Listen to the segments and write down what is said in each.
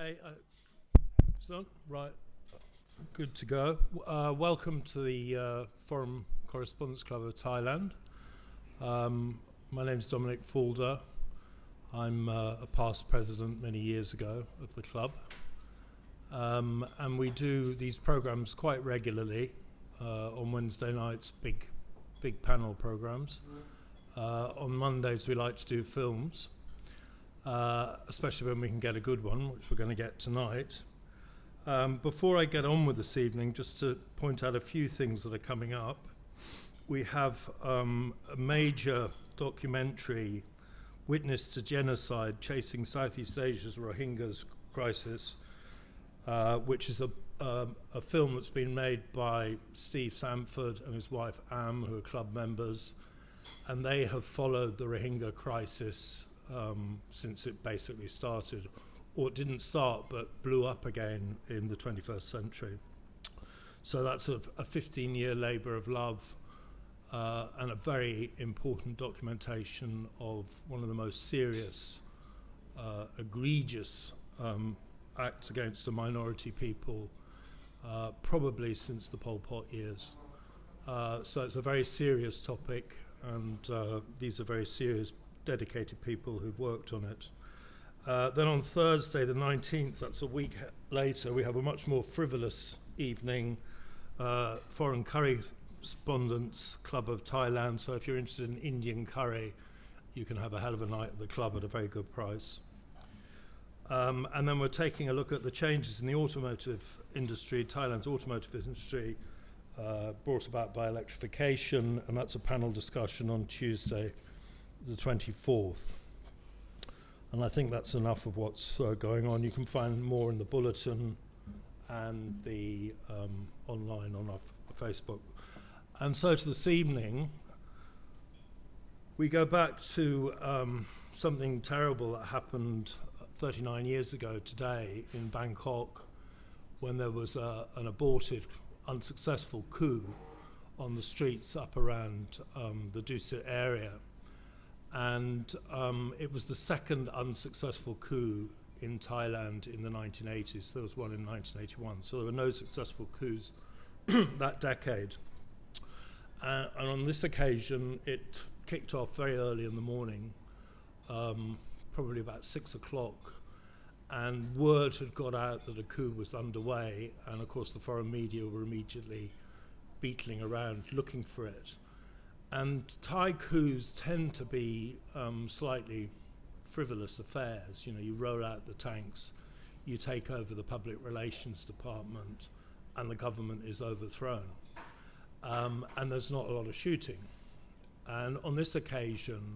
Okay, so right, good to go. Welcome to the Foreign Correspondents Club of Thailand. My name is Dominic Falder. I'm a past president many years ago of the club. And we do these programs quite regularly on Wednesday nights, big panel programs. On Mondays we like to do films. Especially when we can get a good one, which we're going to get tonight. Before I get on with this evening, just to point out a few things that are coming up. We have a major documentary, Witness to Genocide, Chasing Southeast Asia's Rohingyas Crisis, which is a film that's been made by Steve Sanford and his wife Am, who are club members, and they have followed the Rohingya crisis since it basically started, or it didn't start but blew up again in the 21st century. So that's a 15-year labour of love and a very important documentation of one of the most serious, egregious acts against a minority people, probably since the Pol Pot years. So it's a very serious topic, and these are very serious dedicated people who've worked on it. Then on Thursday the 19th, that's a week later, we have a much more frivolous evening, Foreign Correspondents Club of Thailand. So if you're interested in Indian curry, you can have a hell of a night at the club at a very good price. And then we're taking a look at the changes in the automotive industry, Thailand's automotive industry, brought about by electrification, and that's a panel discussion on Tuesday the 24th. And I think that's enough of what's going on. You can find more in the bulletin and the online on our Facebook. And so to this evening, we go back to something terrible that happened 39 years ago today in Bangkok, when there was an aborted, unsuccessful coup on the streets up around the Dusit area. And it was the second unsuccessful coup in Thailand in the 1980s. There was one in 1981. So there were no successful coups that decade. And on this occasion, it kicked off very early in the morning, probably about 6 o'clock. And word had got out that a coup was underway. And of course, the foreign media were immediately beetling around looking for it. And Thai coups tend to be slightly frivolous affairs. You know, you roll out the tanks, you take over the public relations department, and the government is overthrown. And there's not a lot of shooting. And on this occasion,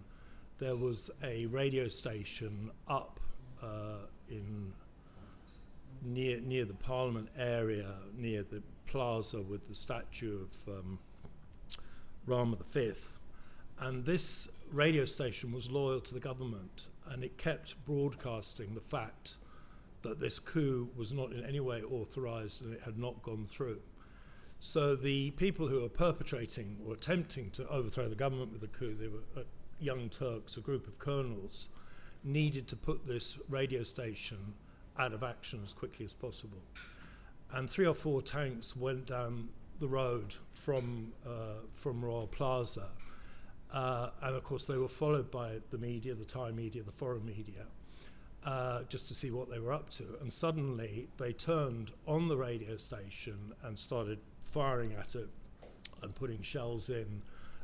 there was a radio station up near the Parliament area, near the plaza with the statue of Rama V, and this radio station was loyal to the government, and it kept broadcasting the fact that this coup was not in any way authorized and it had not gone through. So the people who were perpetrating or attempting to overthrow the government with the coup, they were Young Turks, a group of colonels, needed to put this radio station out of action as quickly as possible. And 3 or 4 tanks went down the road from Royal Plaza, and of course they were followed by the media, the Thai media, the foreign media, just to see what they were up to. And suddenly they turned on the radio station and started firing at it and putting shells in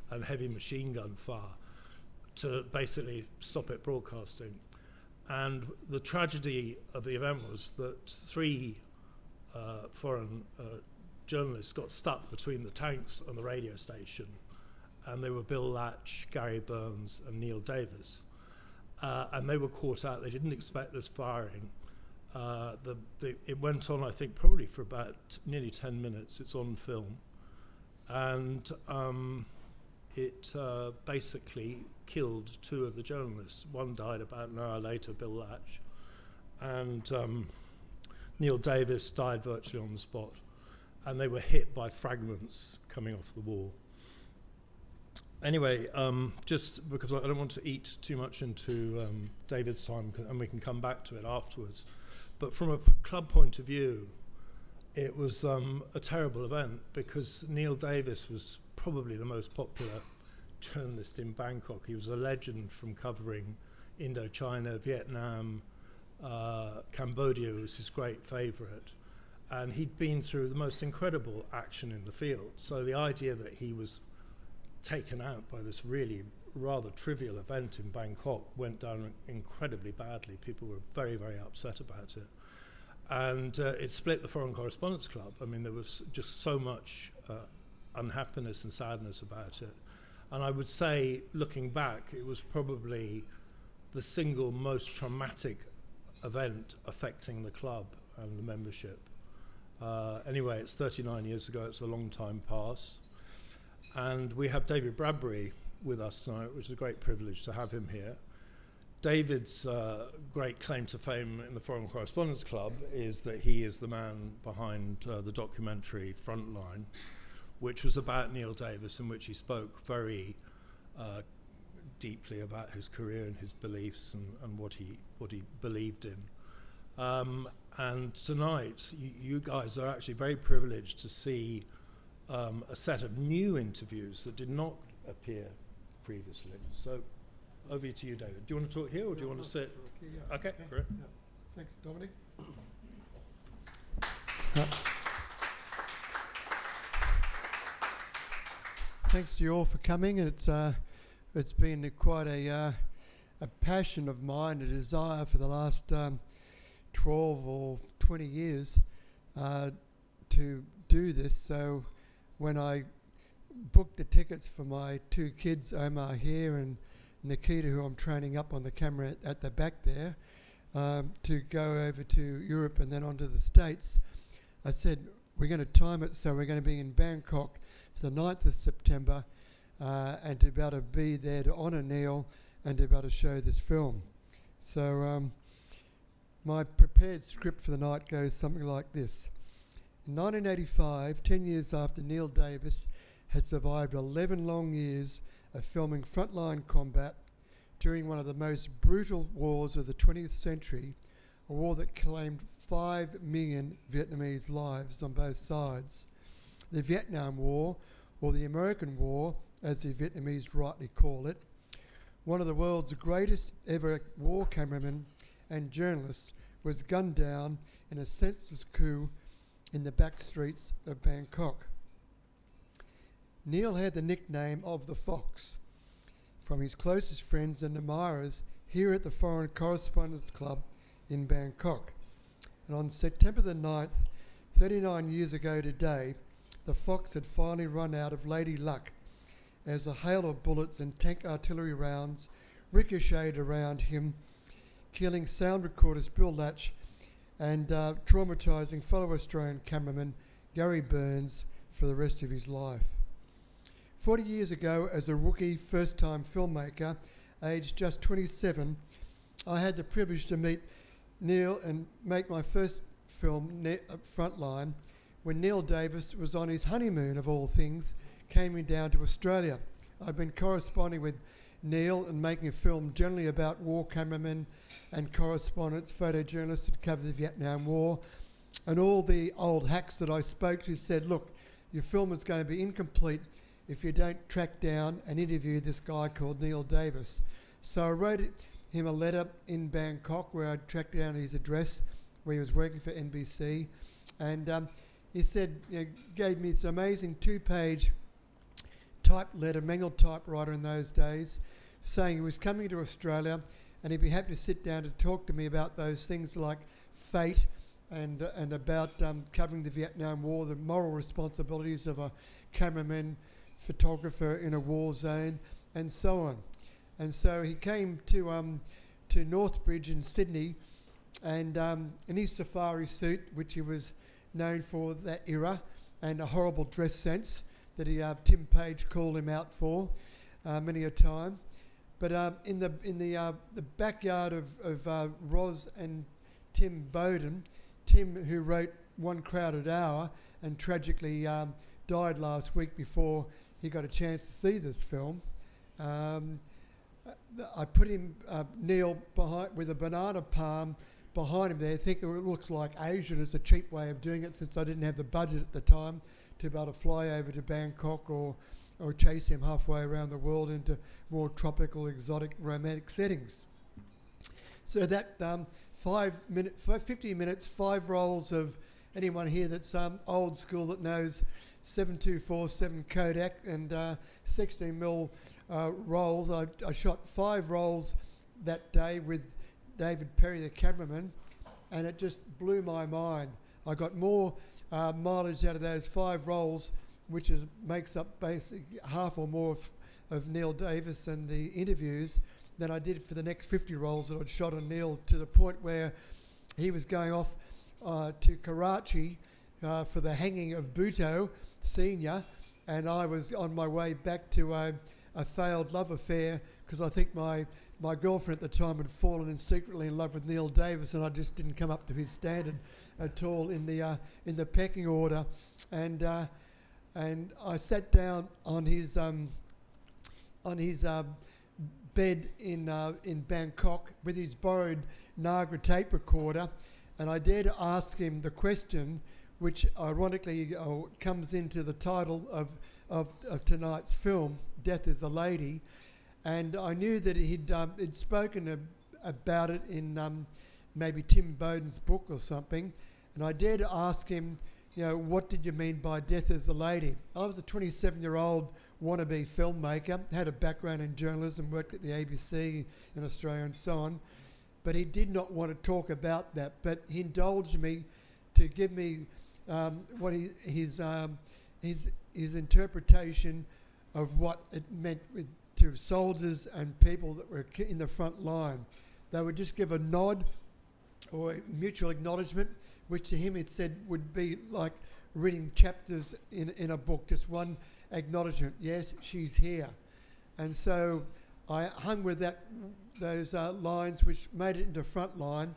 and heavy machine gun fire to basically stop it broadcasting. And the tragedy of the event was that 3 foreign journalists got stuck between the tanks and the radio station, and they were Bill Latch, Gary Burns, and Neil Davis. And they were caught out. They didn't expect this firing. It went on, I think, probably for about nearly 10 minutes. It's on film. And it basically killed 2 of the journalists. One died about an hour later, Bill Latch. And Neil Davis died virtually on the spot. And they were hit by fragments coming off the wall. Anyway, just because I don't want to eat too much into David's time, and we can come back to it afterwards, But from a club point of view, it was a terrible event because Neil Davis was probably the most popular journalist in Bangkok. He was a legend from covering Indochina, Vietnam, Cambodia was his great favourite. And he'd been through the most incredible action in the field. So the idea that he was taken out by this really rather trivial event in Bangkok went down incredibly badly. People were very, very upset about it. And it split the Foreign Correspondents Club. I mean, there was just so much unhappiness and sadness about it. And I would say, looking back, it was probably the single most traumatic event affecting the club and the membership. Anyway, it's 39 years ago, it's a long time past. And we have David Bradbury with us tonight, which is a great privilege to have him here. David's great claim to fame in the Foreign Correspondents Club is that he is the man behind the documentary Frontline, which was about Neil Davis, in which he spoke very deeply about his career and his beliefs and what he believed in. And tonight, you guys are actually very privileged to see a set of new interviews that did not appear previously. So over to you, David. Do you want to talk here or do you want to sit? Okay, great. Yeah. Thanks, Dominic. Thanks to you all for coming, and it's been quite a passion of mine, a desire for the last 12 or 20 years to do this. So when I booked the tickets for my two kids, Omar here and Nikita, who I'm training up on the camera at the back there, to go over to Europe and then on to the States, I said, we're going to time it so we're going to be in Bangkok for the 9th of September and to be able to be there to honour Neil and to be able to show this film. So my prepared script for the night goes something like this. In 1985, 10 years after Neil Davis had survived 11 long years of filming frontline combat during one of the most brutal wars of the 20th century, a war that claimed 5 million Vietnamese lives on both sides. The Vietnam War, or the American War, as the Vietnamese rightly call it, one of the world's greatest ever war cameramen and journalists was gunned down in a senseless coup in the back streets of Bangkok. Neil had the nickname of the Fox from his closest friends and admirers here at the Foreign Correspondents Club in Bangkok. And on September the 9th, 39 years ago today, the Fox had finally run out of Lady Luck as a hail of bullets and tank artillery rounds ricocheted around him, killing sound recordist Bill Latch and traumatising fellow Australian cameraman Gary Burns for the rest of his life. 40 years ago, as a rookie first-time filmmaker, aged just 27, I had the privilege to meet Neil and make my first film, Frontline, when Neil Davis was on his honeymoon, of all things, coming down to Australia. I'd been corresponding with Neil and making a film generally about war cameramen and correspondents, photojournalists that covered the Vietnam War, and all the old hacks that I spoke to said, look, your film is going to be incomplete if you don't track down and interview this guy called Neil Davis. So I wrote him a letter in Bangkok where I tracked down his address where he was working for NBC, and he said, gave me this amazing 2-page typed letter, manual typewriter in those days, saying he was coming to Australia and he'd be happy to sit down to talk to me about those things like fate and about covering the Vietnam War, the moral responsibilities of a cameraman, photographer in a war zone, and so on. And so he came to Northbridge in Sydney, and in his safari suit, which he was known for that era, and a horrible dress sense that Tim Page called him out for many a time. But in the backyard of Ros and Tim Bowden, Tim, who wrote One Crowded Hour and tragically died last week before he got a chance to see this film, I put him, Neil, behind with a banana palm behind him there, thinking it looks like Asian. It's a cheap way of doing it since I didn't have the budget at the time to be able to fly over to Bangkok or chase him halfway around the world into more tropical, exotic, romantic settings. So that 50 minutes, 5 rolls of anyone here that's old school that knows 7247 Kodak and 16mm rolls. I shot 5 rolls that day with David Perry, the cameraman, and it just blew my mind. I got more mileage out of those 5 rolls, which makes up basically half or more of Neil Davis and the interviews, than I did for the next 50 rolls that I'd shot on Neil, to the point where he was going off to Karachi for the hanging of Bhutto Senior, and I was on my way back to a failed love affair because I think my girlfriend at the time had fallen secretly in love with Neil Davis, and I just didn't come up to his standard at all in the pecking order, and I sat down on his bed in Bangkok with his borrowed Nagra tape recorder, and I dared to ask him the question, which ironically comes into the title of tonight's film, Death is a Lady. And I knew that he'd spoken about it in maybe Tim Bowden's book or something, and I dared to ask him, what did you mean by death is a lady? I was a 27-year-old wannabe filmmaker, had a background in journalism, worked at the ABC in Australia and so on, but he did not want to talk about that. But he indulged me to give me his interpretation of what it meant to soldiers and people that were in the front line. They would just give a nod or a mutual acknowledgement, which to him it said would be like reading chapters in a book, just one acknowledgement. Yes, she's here. And so I hung with those lines, which made it into Frontline,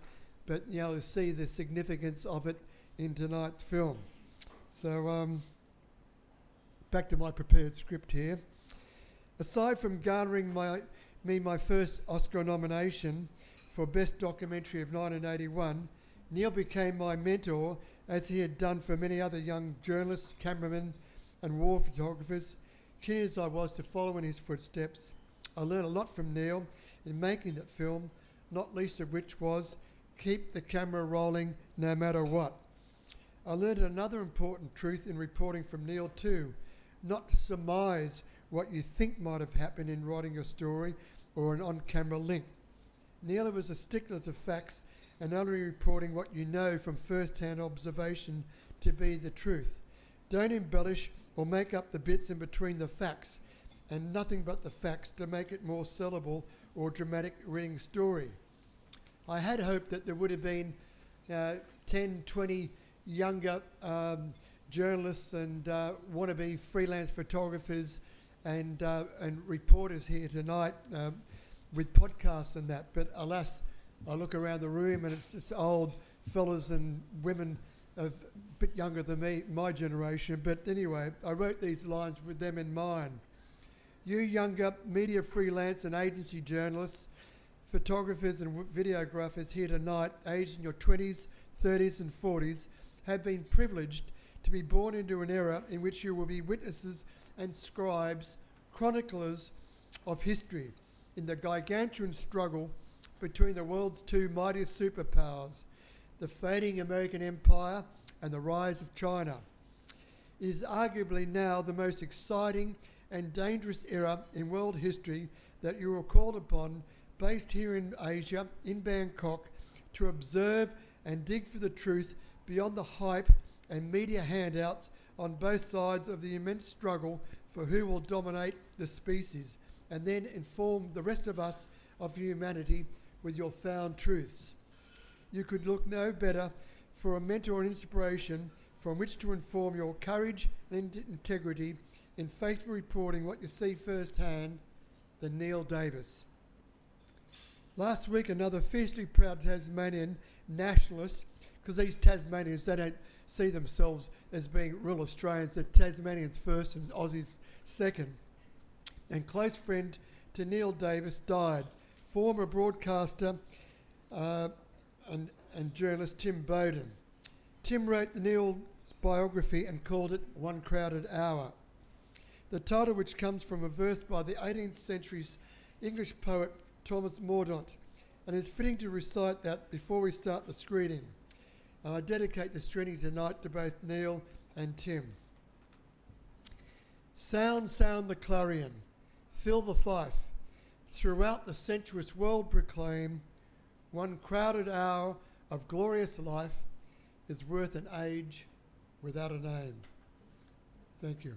but to see the significance of it in tonight's film. So back to my prepared script here. Aside from garnering my first Oscar nomination for Best Documentary of 1981, Neil became my mentor, as he had done for many other young journalists, cameramen and war photographers. Keen as I was to follow in his footsteps, I learned a lot from Neil in making that film, not least of which was keep the camera rolling no matter what. I learned another important truth in reporting from Neil too, not to surmise what you think might have happened in writing a story or an on-camera link. Neil was a stickler to facts and only reporting what you know from first-hand observation to be the truth. Don't embellish or make up the bits in between the facts, and nothing but the facts to make it more sellable or dramatic reading story. I had hoped that there would have been 10, 20 younger journalists and wannabe freelance photographers and reporters here tonight with podcasts and that, but alas, I look around the room and it's just old fellas and women a bit younger than me, my generation. But anyway, I wrote these lines with them in mind. You younger media freelance and agency journalists, photographers and videographers here tonight, aged in your 20s, 30s and 40s, have been privileged to be born into an era in which you will be witnesses and scribes, chroniclers of history in the gargantuan struggle between the world's two mightiest superpowers, the fading American empire and the rise of China. It is arguably now the most exciting and dangerous era in world history that you are called upon, based here in Asia, in Bangkok, to observe and dig for the truth beyond the hype and media handouts on both sides of the immense struggle for who will dominate the species, and then inform the rest of us of humanity with your found truths. You could look no better for a mentor and inspiration from which to inform your courage and integrity in faithful reporting what you see firsthand than Neil Davis. Last week, another fiercely proud Tasmanian nationalist, because these Tasmanians, they don't see themselves as being real Australians, they're Tasmanians first and Aussies second, and close friend to Neil Davis died, former broadcaster and and journalist Tim Bowden. Tim wrote the Neil's biography and called it One Crowded Hour. The title, which comes from a verse by the 18th century's English poet Thomas Mordaunt, and is fitting to recite that before we start the screening. And I dedicate the screening tonight to both Neil and Tim. Sound, sound the clarion, fill the fife, throughout the sensuous world proclaim, one crowded hour of glorious life is worth an age without a name. Thank you.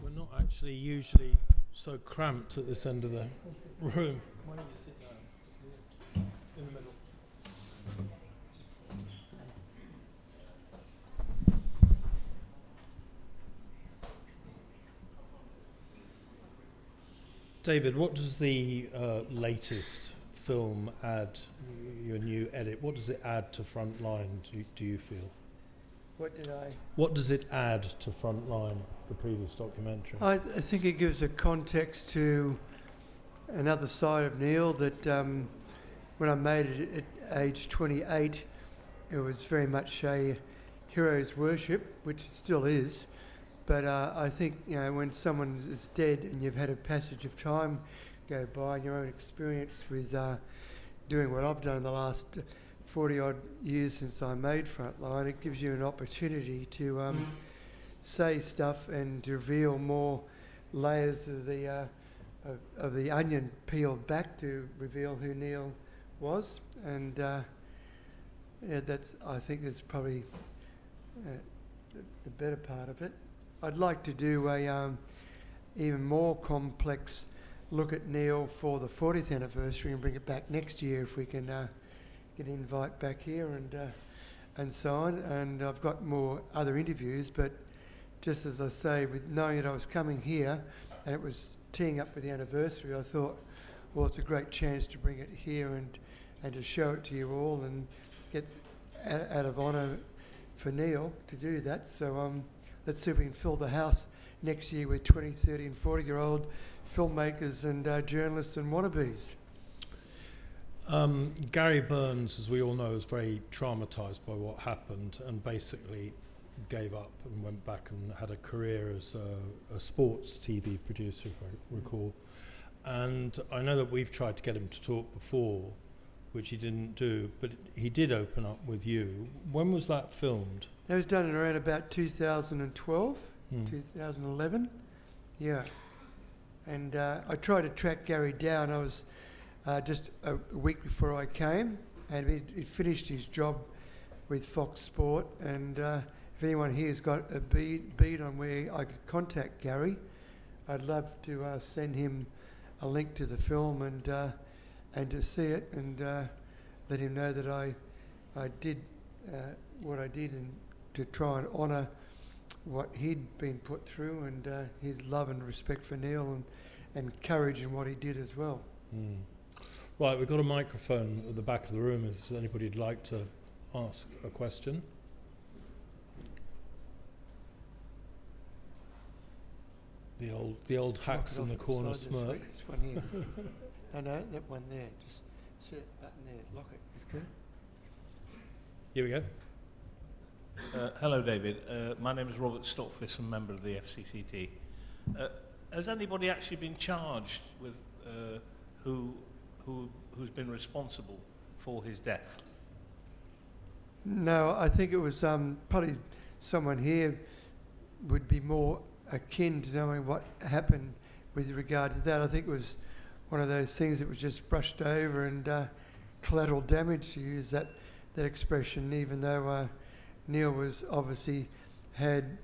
We're not actually usually so cramped at this end of the room. Why don't you sit down in the middle? David, what does the latest film add, your new edit, what does it add to Frontline, do you feel? What does it add to Frontline, the previous documentary? I think it gives a context to another side of Neil that when I made it at age 28, it was very much a hero's worship, which it still is. But I think, when someone is dead and you've had a passage of time go by, and your own experience with doing what I've done in the last 40-odd years since I made Frontline, it gives you an opportunity to say stuff and to reveal more layers of the onion peeled back to reveal who Neil was. And that's, I think, is probably the better part of it. I'd like to do a even more complex look at Neil for the 40th anniversary and bring it back next year if we can get an invite back here and so on. And I've got more other interviews, but just as I say, with knowing that I was coming here and it was teeing up with the anniversary, I thought, well, it's a great chance to bring it here and to show it to you all and get out of honour for Neil to do that. So let's see if we can fill the house next year with 20, 30 and 40-year-old filmmakers and journalists and wannabes. Gary Burns, as we all know, was very traumatised by what happened and basically gave up and went back and had a career as a sports TV producer, if I recall. And I know that we've tried to get him to talk before, which he didn't do, but he did open up with you. When was that filmed? That was done in around about 2012, 2011. Yeah. And I tried to track Gary down. I was just a week before I came, and he'd finished his job with Fox Sport. And if anyone here's got a bead on where I could contact Gary, I'd love to send him a link to the film and to see it and let him know that I did what I did and to try and honour what he'd been put through and his love and respect for Neil and courage in what he did as well. Right, we've got a microphone at the back of the room. Is anybody'd like to ask a question? The old hacks in the corner smirk. This one here. No, that one there. Just set that button there. Lock it. It's good. Here we go. Hello, David. My name is Robert Stockfish, I'm a member of the FCCT. Has anybody actually been charged with who's been responsible for his death? No, I think it was probably someone here would be more akin to knowing what happened with regard to that. I think it was one of those things that was just brushed over and collateral damage, to use that expression, even though Neil was obviously had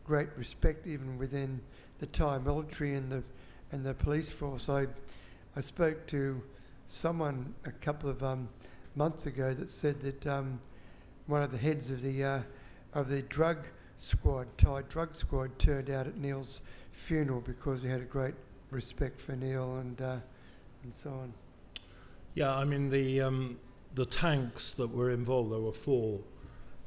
great respect even within the Thai military and the police force. I spoke to someone a couple of months ago that said that one of the heads of the drug squad, Thai drug squad, turned out at Neil's funeral because he had a great respect for Neil and so on. Yeah, I mean the tanks that were involved, there were 4,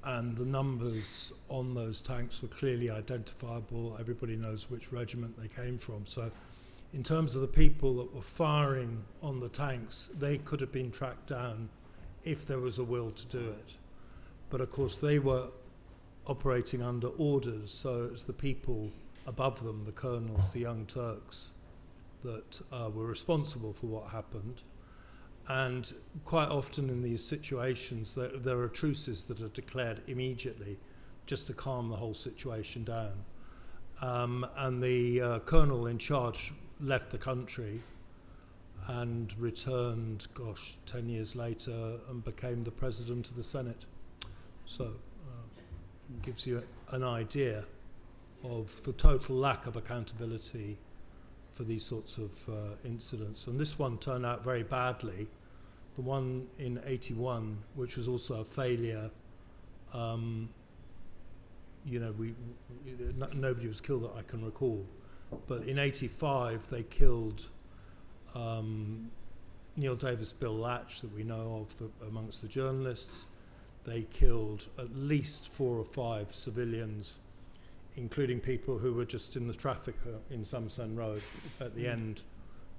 and the numbers on those tanks were clearly identifiable. Everybody knows which regiment they came from. So in terms of the people that were firing on the tanks, they could have been tracked down if there was a will to do it. But of course they were operating under orders, so it's the people above them, the colonels, the Young Turks, that were responsible for what happened. And quite often in these situations, there are truces that are declared immediately just to calm the whole situation down. And the colonel in charge left the country and returned, 10 years later, and became the president of the Senate. So it gives you an idea of the total lack of accountability for these sorts of incidents. And this one turned out very badly. The one in 81, which was also a failure, nobody was killed that I can recall. But in 85, they killed Neil Davis, Bill Latch, that we know of amongst the journalists. They killed at least 4 or 5 civilians, including people who were just in the traffic in Samsen Road at the end,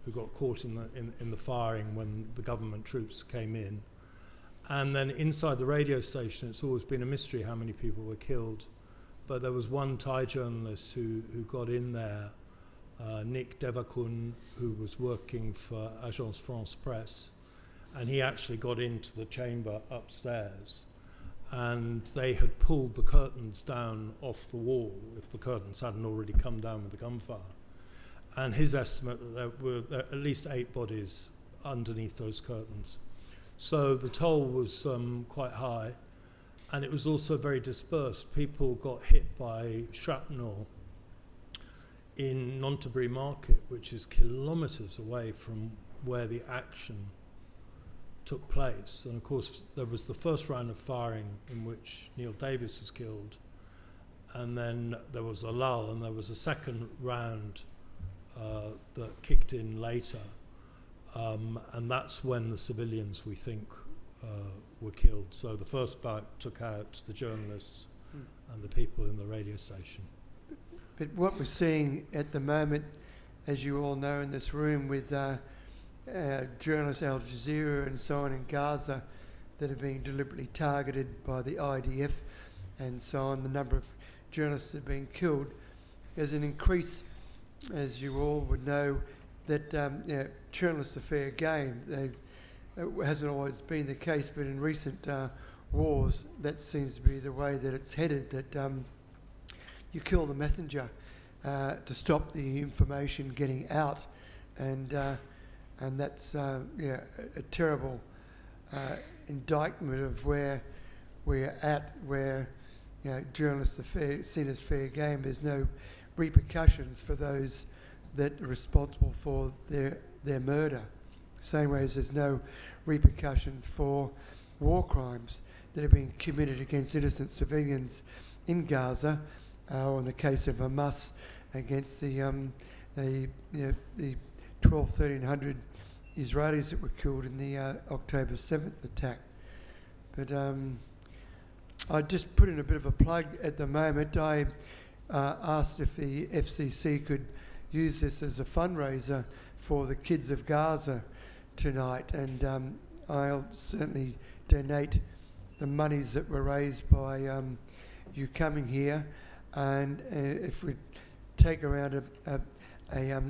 who got caught in the firing when the government troops came in. And then inside the radio station, it's always been a mystery how many people were killed. But there was one Thai journalist who got in there, Nick Devakun, who was working for Agence France Presse, and he actually got into the chamber upstairs, and they had pulled the curtains down off the wall, if the curtains hadn't already come down with the gunfire. And his estimate that there were at least 8 bodies underneath those curtains. So the toll was quite high, and it was also very dispersed. People got hit by shrapnel in Nonthaburi Market, which is kilometres away from where the action took place. And of course, there was the first round of firing in which Neil Davis was killed, and then there was a lull, and there was a second round that kicked in later, and that's when the civilians, we think, were killed. So the first bout took out the journalists and the people in the radio station. But what we're seeing at the moment, as you all know in this room, with journalists, Al Jazeera and so on in Gaza, that are being deliberately targeted by the IDF and so on, the number of journalists that are being killed, there's an increase, as you all would know, that journalists are fair game. It hasn't always been the case, but in recent wars, that seems to be the way that it's headed, that you kill the messenger to stop the information getting out, and that's a terrible indictment of where we're at, where journalists are seen as fair game. There's no repercussions for those that are responsible for their murder. Same way as there's no repercussions for war crimes that are being committed against innocent civilians in Gaza, or in the case of Hamas, against the 1,1300 Israelis that were killed in the October 7th attack. But I just put in a bit of a plug at the moment. I asked if the FCC could use this as a fundraiser for the kids of Gaza tonight, and I'll certainly donate the monies that were raised by you coming here, and if we take around a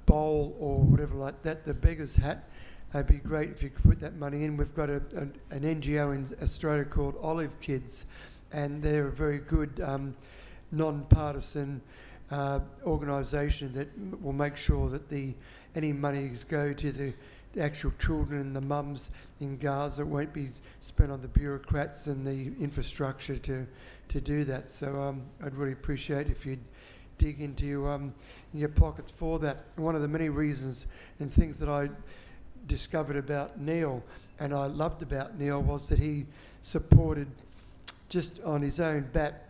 bowl or whatever like that, the beggar's hat, it'd be great if you could put that money in. We've got an NGO in Australia called Olive Kids, and they're a very good non-partisan organisation that will make sure that any monies go to the actual children and the mums in Gaza. It won't be spent on the bureaucrats and the infrastructure to do that. So I'd really appreciate if you'd dig into your pockets for that. One of the many reasons and things that I discovered about Neil and I loved about Neil was that he supported, just on his own bat,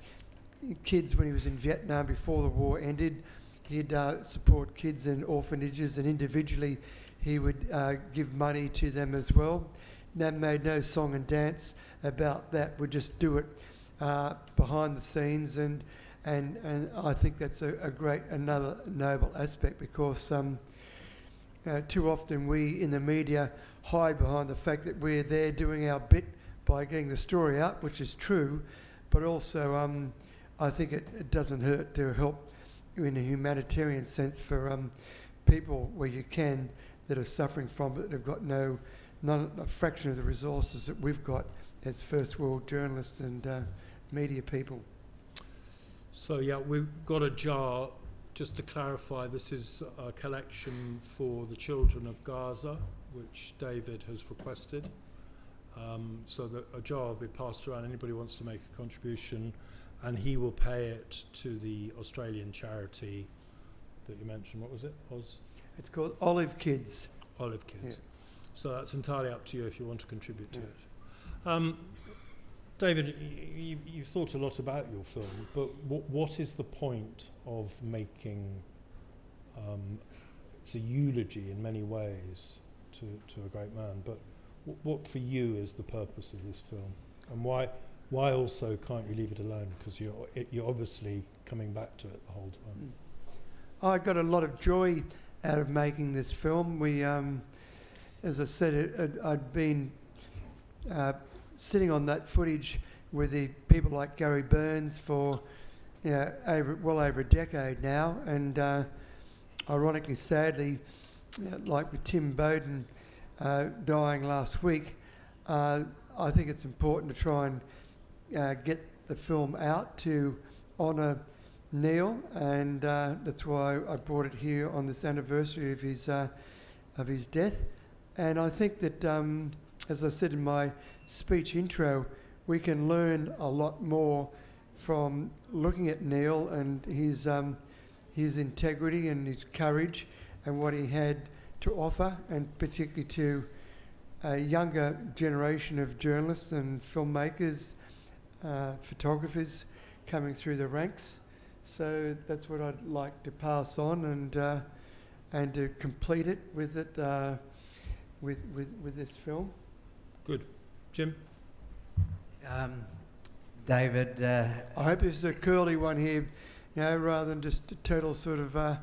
kids when he was in Vietnam before the war ended. He'd support kids in orphanages, and individually he would give money to them as well. That made no song and dance about that, would just do it behind the scenes, and I think that's another noble aspect, because too often we in the media hide behind the fact that we're there doing our bit by getting the story out, which is true, but also I think it doesn't hurt to help in a humanitarian sense for people where you can, that are suffering from it, that have got not a fraction of the resources that we've got as first world journalists and media people. So yeah, we've got a jar. Just to clarify, this is a collection for the children of Gaza, which David has requested. So that a jar will be passed around. Anybody wants to make a contribution, and he will pay it to the Australian charity that you mentioned. What was it? It's called Olive Kids. Olive Kids. Yeah. So that's entirely up to you if you want to contribute to it. David, you've thought a lot about your film, but what is the point of making, it's a eulogy in many ways to a great man, but what for you is the purpose of this film? And why also can't you leave it alone? Because you're obviously coming back to it the whole time. I got a lot of joy out of making this film. We, as I said, I'd been sitting on that footage with the people like Gary Burns for well over a decade now, and ironically, sadly, like with Tim Bowden dying last week, I think it's important to try and get the film out to honour Neil, and that's why I brought it here on this anniversary of his death. And I think that, as I said in my speech intro, we can learn a lot more from looking at Neil and his integrity and his courage and what he had to offer, and particularly to a younger generation of journalists and filmmakers, photographers coming through the ranks. So that's what I'd like to pass on, and to complete it with this film. Good. Jim? David... I hope this is a curly one here, rather than just a total sort of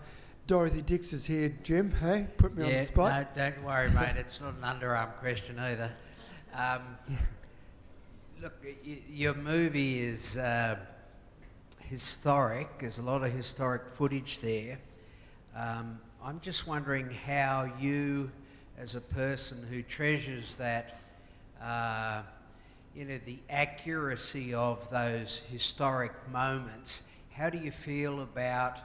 Dorothy Dix's here, Jim, hey? Put me on the spot. No, don't worry, mate. It's not an underarm question either. Look, your movie is historic. There's a lot of historic footage there. I'm just wondering how you, as a person who treasures that, the accuracy of those historic moments, how do you feel about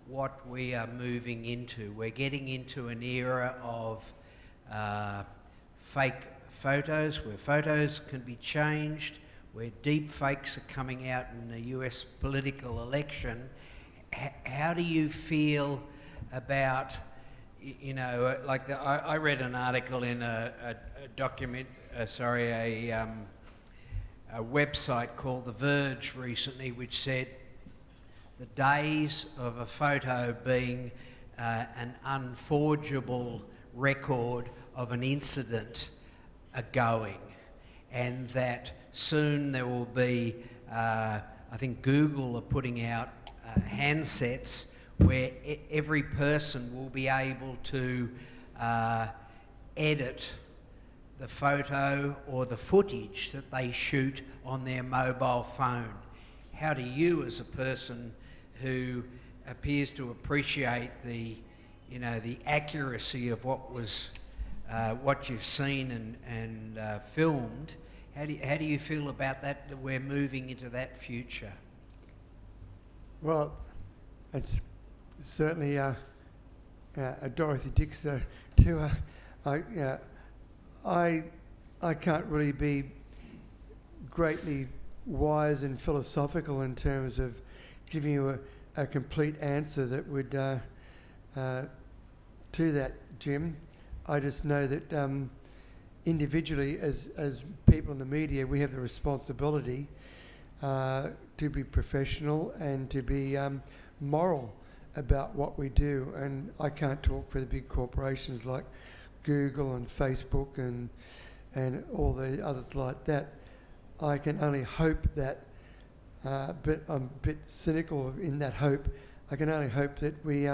what we are moving into? We're getting into an era of fake photos, where photos can be changed, where deep fakes are coming out in the US political election. How do you feel about, I read an article in a website called The Verge recently, which said the days of a photo being an unforgeable record of an incident are going, and that soon there will be, I think Google are putting out handsets where every person will be able to edit the photo or the footage that they shoot on their mobile phone. How do you, as a person who appears to appreciate the accuracy of what you've seen and filmed, how do you feel about that we're moving into that future? Well, it's certainly a Dorothy Dix too. I can't really be greatly wise and philosophical in terms of giving you a complete answer that would to that, Jim. I just know that individually, as people in the media, we have the responsibility to be professional and to be moral about what we do. And I can't talk for the big corporations like Google and Facebook and all the others like that. I can only hope that, but I'm a bit cynical in that hope. I can only hope that we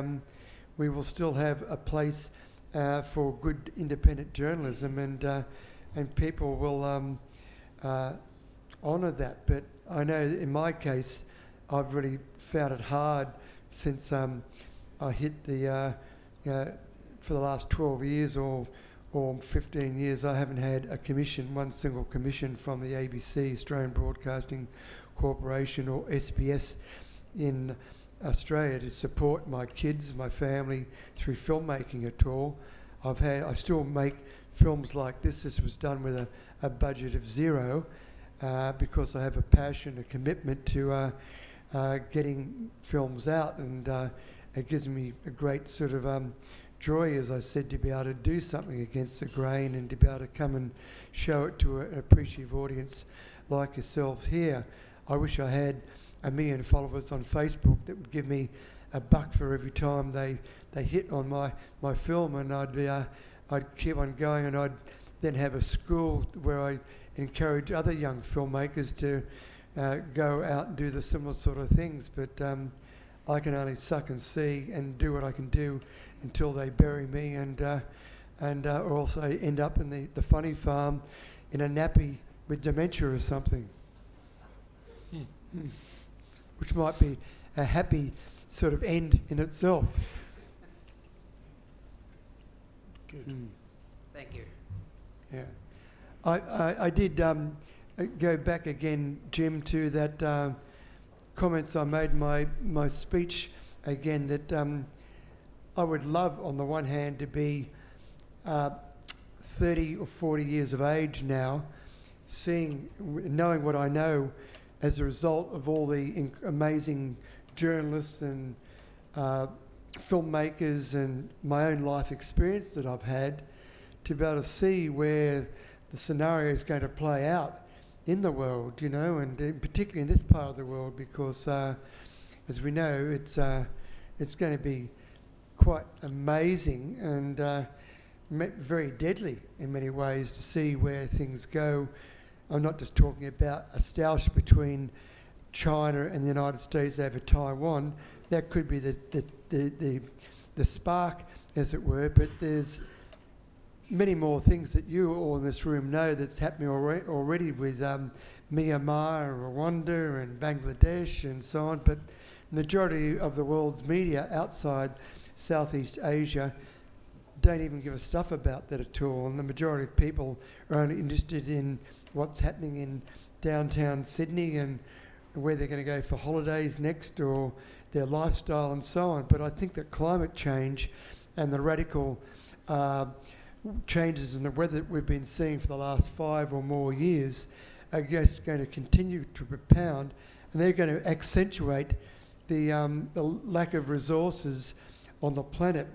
will still have a place for good independent journalism, and people will honour that. But I know in my case, I've really found it hard since I hit the, for the last 12 years or 15 years, I haven't had a commission, one single commission from the ABC, Australian Broadcasting Corporation, or SBS in Australia to support my kids, my family through filmmaking at all. I still make films like this. This was done with a budget of zero because I have a passion, a commitment to getting films out, and it gives me a great sort of joy, as I said, to be able to do something against the grain and to be able to come and show it to an appreciative audience like yourselves here. I wish I had 1 million followers on Facebook that would give me $1 for every time they hit on my film, and I'd keep on going, and I'd then have a school where I encourage other young filmmakers to go out and do the similar sort of things. But I can only suck and see and do what I can do until they bury me, and or also end up in the funny farm in a nappy with dementia or something. Which might be a happy sort of end in itself. Good. Thank you. Yeah. I did go back again, Jim, to that comments I made in my speech again, that I would love, on the one hand, to be 30 or 40 years of age now, knowing what I know as a result of all the amazing journalists and filmmakers and my own life experience that I've had, to be able to see where the scenario is going to play out in the world, and particularly in this part of the world, because as we know, it's going to be quite amazing and very deadly in many ways to see where things go. I'm not just talking about a stoush between China and the United States over Taiwan. That could be the spark, as it were, but there's many more things that you all in this room know that's happening already with Myanmar, Rwanda and Bangladesh and so on, but the majority of the world's media outside Southeast Asia don't even give a stuff about that at all, and the majority of people are only interested in what's happening in downtown Sydney and where they're going to go for holidays next, or their lifestyle and so on. But I think that climate change and the radical changes in the weather that we've been seeing for the last 5 or more years are just going to continue to propound, and they're going to accentuate the lack of resources on the planet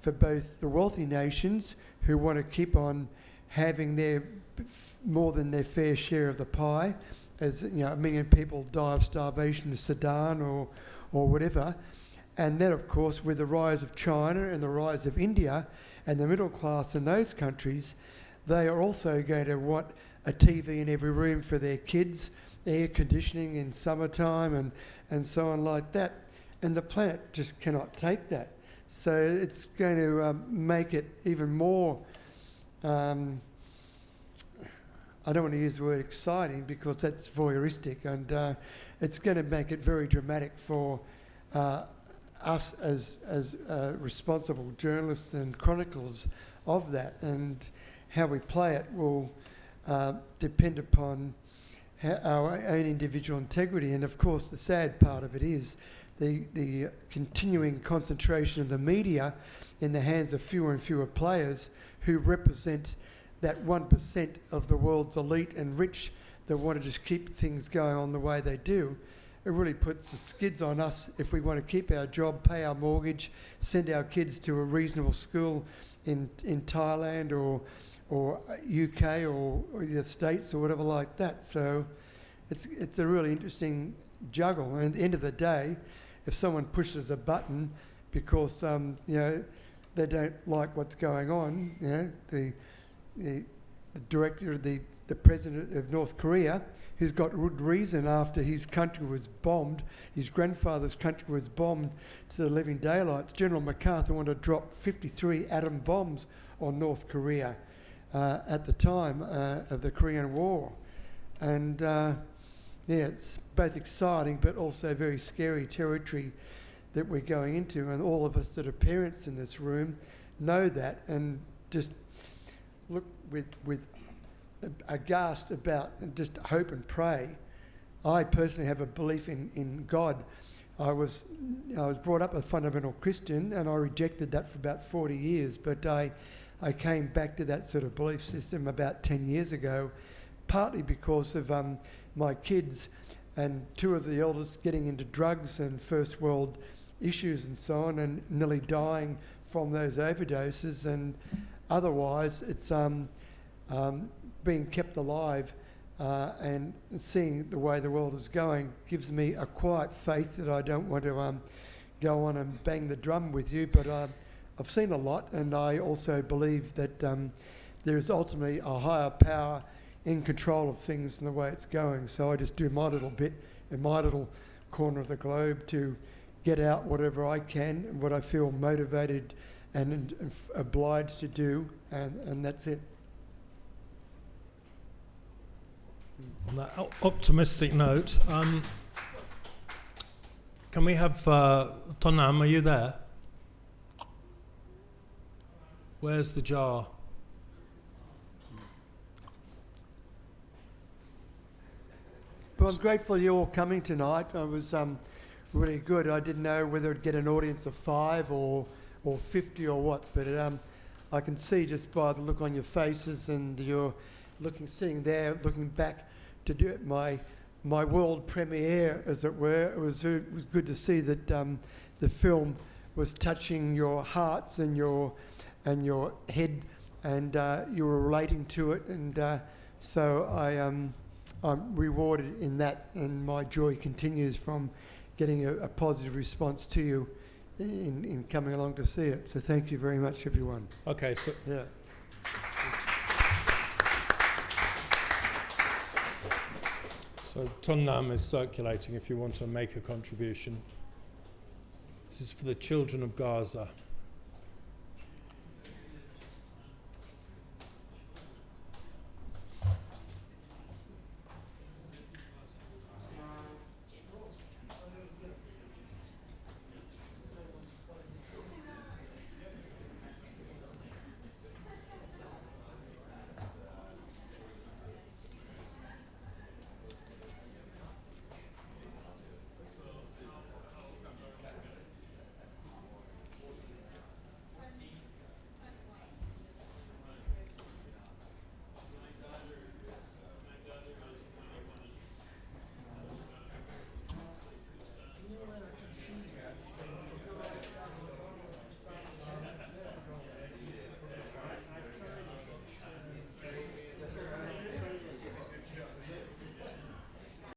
for both the wealthy nations who want to keep on having their more than their fair share of the pie, as 1 million people die of starvation in Sudan or whatever. And then, of course, with the rise of China and the rise of India and the middle class in those countries, they are also going to want a TV in every room for their kids, air conditioning in summertime and so on like that. And the planet just cannot take that. So it's going to make it even more, I don't want to use the word exciting because that's voyeuristic, and it's going to make it very dramatic for us as responsible journalists and chroniclers of that, and how we play it will depend upon our own individual integrity. And of course the sad part of it is the continuing concentration of the media in the hands of fewer and fewer players who represent that 1% of the world's elite and rich that want to just keep things going on the way they do. It really puts the skids on us if we want to keep our job, pay our mortgage, send our kids to a reasonable school in Thailand or UK or the States or whatever like that. So it's a really interesting juggle. And at the end of the day, if someone pushes a button because they don't like what's going on, the director of the president of North Korea, who's got good reason after his country was bombed, his grandfather's country was bombed to the living daylights. General MacArthur wanted to drop 53 atom bombs on North Korea at the time of the Korean War. And it's both exciting but also very scary territory that we're going into, and all of us that are parents in this room know that, and just look with aghast about and just hope and pray. I personally have a belief in God. I was brought up a fundamental Christian, and I rejected that for about 40 years, but I came back to that sort of belief system about 10 years ago, partly because of my kids and two of the eldest getting into drugs and first world issues and so on, and nearly dying from those overdoses, and otherwise it's being kept alive and seeing the way the world is going gives me a quiet faith that I don't want to go on and bang the drum with you, but I've seen a lot, and I also believe that there is ultimately a higher power in control of things and the way it's going. So I just do my little bit in my little corner of the globe to get out whatever I can and what I feel motivated and obliged to do, and that's it. On that optimistic note, can we have Tonam, are you there? Where's the jar? Well, I'm grateful you're all coming tonight. It was really good. I didn't know whether it'd get an audience of 5 or 50 or what, but I can see just by the look on your faces, and you're sitting there looking back to do it, my world premiere, as it were. It was good to see that the film was touching your hearts and your head, and you were relating to it, and so I'm rewarded in that, and my joy continues from getting a positive response to you in coming along to see it. So thank you very much, everyone. Okay, so Yeah. So Tonam is circulating if you want to make a contribution. This is for the children of Gaza.